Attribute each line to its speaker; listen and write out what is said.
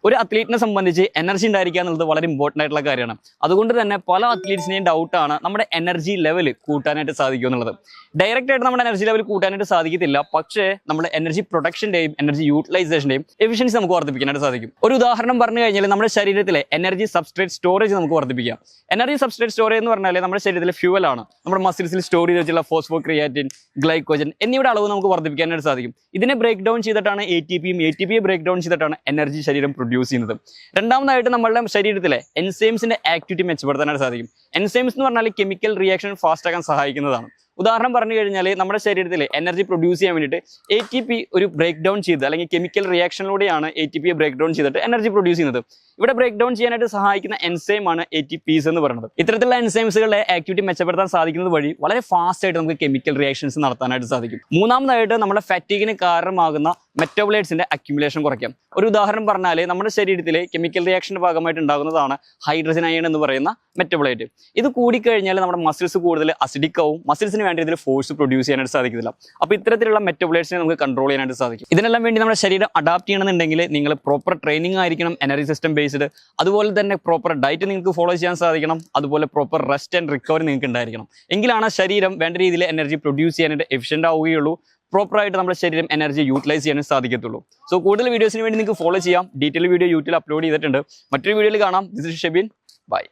Speaker 1: ഒരു അത്ലീറ്റിനെ സംബന്ധിച്ച് എനർജി ഉണ്ടായിരിക്കുക എന്നുള്ളത് വളരെ ഇമ്പോർട്ടൻ്റ് ആയിട്ടുള്ള കാര്യമാണ്. അതുകൊണ്ട് തന്നെ പല അത്ലീറ്റ്സിനെയും ഡൗട്ടാണ് നമ്മുടെ എനർജി ലെവൽ കൂട്ടാനായിട്ട് സാധിക്കും എന്നുള്ളത്. ഡയറക്റ്റ് ആയിട്ട് നമ്മുടെ എനർജി ലെവൽ കൂട്ടാനായിട്ട് സാധിക്കത്തില്ല, പക്ഷേ നമ്മുടെ എനർജി പ്രൊഡക്ഷൻ്റെയും എനർജി യൂട്ടിലൈസേഷൻ്റെയും എഫിഷ്യൻസി നമുക്ക് വർദ്ധിപ്പിക്കാനായിട്ട് സാധിക്കും. ഒരു ഉദാഹരണം പറഞ്ഞു കഴിഞ്ഞാൽ നമ്മുടെ ശരീരത്തിലെ എനർജി സബ്സ്ട്രേറ്റ് സ്റ്റോറേജ് നമുക്ക് വർദ്ധിപ്പിക്കാം. എനർജി സബ്സ്ട്രേറ്റ് സ്റ്റോറേജ് എന്ന് പറഞ്ഞാൽ നമ്മുടെ ശരീരത്തിലെ ഫ്യൂവലാണ്. നമ്മുടെ മസിൽസിൽ സ്റ്റോർ ചെയ്ത് വെച്ചുള്ള ഫോസ്ഫോ ക്രിയാറ്റിൻ, ഗ്ലൈക്കോജൻ എന്നിവയുടെ അളവ് നമുക്ക് വർദ്ധിപ്പിക്കാനായിട്ട് സാധിക്കും. ഇതിനെ ബ്രേക്ക് ഡൗൺ ചെയ്തിട്ടാണ് ATPയെ ബ്രേക്ക് ഡൗൺ ചെയ്തിട്ടാണ് എനർജി ശരീരം പ്രൊഡ്യൂസ് ചെയ്യുന്നത്. രണ്ടാമതായിട്ട് നമ്മളുടെ ശരീരത്തിലെ എൻസൈംസിന്റെ ആക്ടിവിറ്റി മെച്ചപ്പെടുത്താനായിട്ട് സാധിക്കും. എൻസൈംസ് എന്ന് പറഞ്ഞാൽ കെമിക്കൽ റിയാക്ഷൻ ഫാസ്റ്റ് ആക്കാൻ സഹായിക്കുന്നതാണ്. ഉദാഹരണം പറഞ്ഞു കഴിഞ്ഞാൽ നമ്മുടെ ശരീരത്തിൽ എനർജി പ്രൊഡ്യൂസ് ചെയ്യാൻ വേണ്ടിയിട്ട് ATP ഒരു ബ്രേക്ക് ഡൗൺ ചെയ്ത് അല്ലെങ്കിൽ കെമിക്കൽ റിയാക്ഷനിലൂടെയാണ് ATPയെ ബ്രേക്ക് ഡൗൺ ചെയ്തിട്ട് എനർജി പ്രൊഡ്യൂസ് ചെയ്യുന്നത്. ഇവിടെ ബ്രേക്ക് ഡൗൺ ചെയ്യാനായിട്ട് സഹായിക്കുന്ന എൻസൈമാണ് ATPs എന്ന് പറയുന്നത്. ഇത്തരത്തിലുള്ള എൻസൈംസുകളുടെ ആക്ടിവിറ്റി മെച്ചപ്പെടുത്താൻ സാധിക്കുന്നത് വഴി വളരെ ഫാസ്റ്റ് ആയിട്ട് നമുക്ക് കെമിക്കൽ റിയാക്ഷൻസ് നടത്താനായിട്ട് സാധിക്കും. മൂന്നാമതായിട്ട് നമ്മുടെ ഫാറ്റീഗിന് കാരണമാകുന്ന മെറ്റബോളൈറ്റ്സിന്റെ അക്യുമുലേഷൻ കുറയ്ക്കാം. ഒരു ഉദാഹരണം പറഞ്ഞാൽ നമ്മുടെ ശരീരത്തിലെ കെമിക്കൽ റിയാക്ഷന്റെ ഭാഗമായിട്ട് ഉണ്ടാകുന്നതാണ് ഹൈഡ്രജൻ അയൺ എന്ന് പറയുന്ന മെറ്റബോളൈറ്റ്. ഇത് കൂടിക്കഴിഞ്ഞാൽ നമ്മുടെ മസിൽസ് കൂടുതൽ അസിഡിക് ആവും, മസിൽസിന് വേണ്ടി ഇതിൽ ഫോഴ്സ് പ്രൊഡ്യൂസ് ചെയ്യാനായിട്ട് സാധിക്കില്ല. അപ്പോൾ ഇത്തരത്തിലുള്ള മെറ്റബോളൈറ്റ്സിനെ നമുക്ക് കൺട്രോൾ ചെയ്യാനായിട്ട് സാധിക്കും. ഇതിനെല്ലാം വേണ്ടി നമ്മുടെ ശരീരം അഡാപ്റ്റ് ചെയ്യണമെന്നുണ്ടെങ്കിൽ നിങ്ങൾ പ്രോപ്പർ ട്രെയിനിങ് ആയിരിക്കണം, എനർജി സിസ്റ്റം ബേസ്ഡ്. അതുപോലെ തന്നെ പ്രോപ്പർ ഡയറ്റ് നിങ്ങൾക്ക് ഫോളോ ചെയ്യാൻ സാധിക്കണം. അതുപോലെ പ്രോപ്പർ റെസ്റ്റ് ആൻഡ് റിക്കവറി നിങ്ങൾക്ക് ഉണ്ടായിരിക്കണം. എങ്കിലാണ് ശരീരം വേണ്ട രീതിയിൽ എനർജി പ്രൊഡ്യൂസ് ചെയ്യാനായിട്ട് എഫിഷ്യൻ്റ് ആവുകയുള്ളൂ. പ്രോപ്പറായിട്ട് നമ്മുടെ ശരീരം എനർജി യൂട്ടിലൈസ് ചെയ്യാനും സാധിക്കത്തുള്ളൂ. സോ കൂടുതൽ വീഡിയോസിന് വേണ്ടി നിങ്ങൾക്ക് ഫോളോ ചെയ്യാം. ഡീറ്റെയിൽ വീഡിയോ യൂട്യൂബിൽ അപ്ലോഡ് ചെയ്തിട്ടുണ്ട്. മറ്റൊരു വീഡിയോയിൽ കാണാം. This is Shebin. ബൈ.